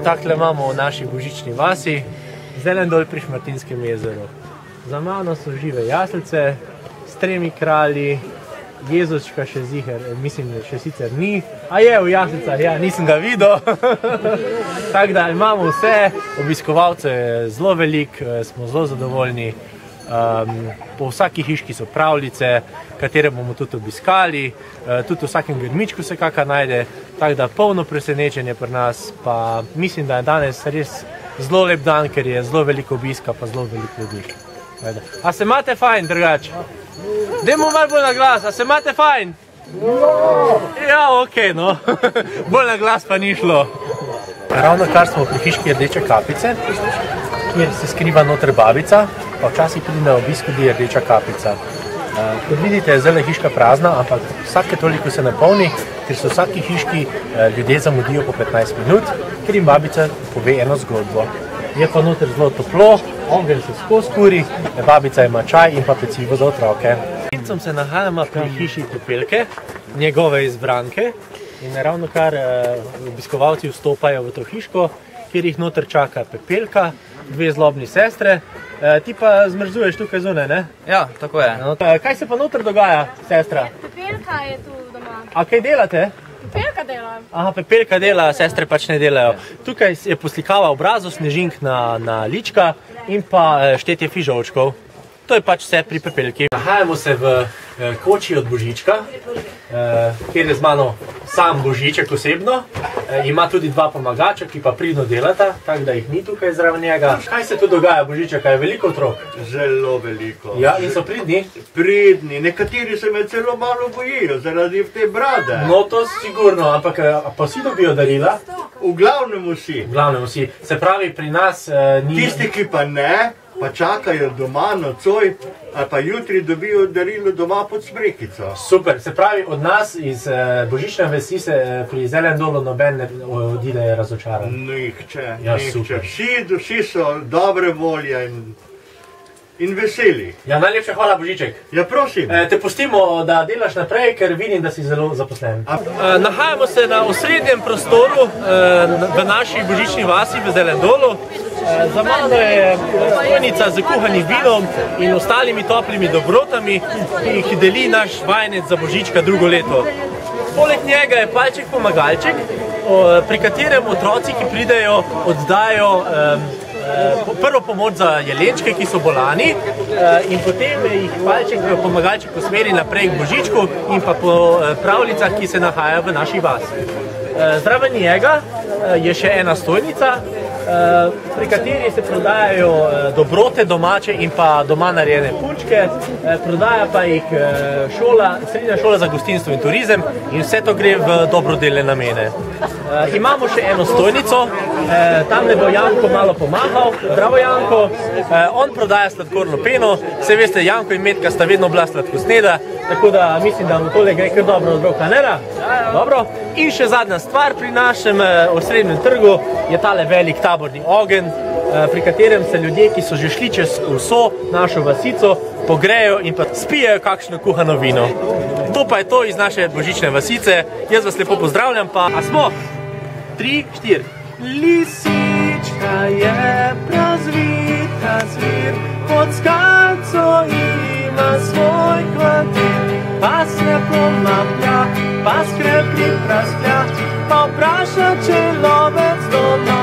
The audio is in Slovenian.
takle imamo v naši božični vasi, Zelendol pri Šmartinskem jezeru. Za mano so žive jaslice s 3 kralji, Jezuška še ziher, mislim, da še sicer ni, a je v jaslicah, ja, nisem ga videl. Tako da imamo vse, obiskovalce je zelo velik, smo zelo zadovoljni. Po vsaki hiški so pravljice, katere bomo tudi obiskali, tudi v vsakem grmičku se kakšna najde, tako da polno presenečenje pri nas, pa mislim, da je danes res zelo lep dan, ker je zelo veliko obiska, pa zelo veliko ljudi. A se imate fajn, drugače? Dajmo malo bolj na glas, a se imate fajn? Ja, okej, no. Bolj na glas pa ni šlo. Ravno kar smo pri hiški Rdeče kapice, kjer se skriva noter babica, pa včasih pride na obisk tudi Rdeča kapica. Kot vidite, je zdaj hiška prazna, ampak vsake toliko se napolni, ker so vsaki hiški ljudje zamudijo po 15 minut, ker jim babica pove eno zgodbo. Je pa noter zelo toplo, ogenj se skozi kuri, babica ima čaj in pa pecivo za otroke. Princem se nahajamo pri hiši Pepelke, njegove izbranke, in ravno kar obiskovalci vstopajo v to hiško, kjer jih noter čaka Pepelka, 2 zlobni sestre. Ti pa zmrzuješ tukaj zunaj, ne? Ja, tako je. Kaj se pa noter dogaja, sestra? Pepelka je tu doma. A kaj delate? Pepelka dela. Aha, Pepelka dela, sestre pač ne delajo. Tukaj je poslikava obrazov, snežink na lička in pa štetje fižolčkov. To je pač vse pri Pepelki. Nahajamo se v koči od Božička, kjer je z mano sam Božiček osebno. Ima tudi 2 pomagača, ki pa pridno delata, tako da jih ni tukaj zraven njega. Kaj se tu dogaja, Božiček? Je veliko otrok? Zelo veliko. Ja, in so pridni? Pridni. Nekateri se me celo malo bojijo zaradi te brade. No, to sigurno, ampak pa vsi dobijo darila? V glavnem vsi. V glavnem vsi. Se pravi, pri nas ni... Tisti, ki pa ne, pa čakajo doma nocoj, ali pa jutri dobijo darilo doma pod smrekico. Super, se pravi, od nas iz božične vesi se pri Zelendolu noben ne odide razočaran. Nihče, Ja, nihče. super. Vsi so dobre volje in veseli. Ja, najlepša hvala, Božiček. Ja, prosim. Te pustimo, da delaš naprej, ker vidim, da si zelo zaposlen. Nahajamo se na osrednjem prostoru v naši božični vasi v Zelendolu. Za mano je stojnica z kuhanim vinom in ostalimi toplimi dobrotami, ki jih deli naš vajenec za Božička drugo leto. Poleg njega je palček pomagalček, pri katerem otroci, ki pridejo, oddajo prvo pomoč za jelenčke, ki so bolani, in potem jih palček pomagalček usmeri naprej k Božičku in pa po pravljicah, ki se nahajajo v naši vasi. Zraven njega je še ena stojnica, pri kateri se prodajajo dobrote domače in pa doma narejene punčke, prodaja pa jih srednja šola za gostinstvo in turizem in vse to gre v dobrodelne namene. Imamo še eno stojnico, tam ne bo Janko malo pomahal. Zdravo, Janko. On prodaja sladkorno peno, se veste, Janko in Metka sta vedno bila sladkosneda, tako da mislim, da mu tole gre kar dobro od roka, ne da? Dobro. In še zadnja stvar pri našem osrednjem trgu je tale velik taborni ogenj, pri katerem se ljudje, ki so že šli čez vso našo vasico, pogrejo in pa spijejo kakšno kuhano vino. To pa je to iz naše božične vasice. Jaz vas lepo pozdravljam, pa a smo? 3, 4. Lisička je razvita zvir, pod skalco ima svoj kvartir, pa se pomaplja, pa skrepi prasklja, pa vpraša, če lovec doma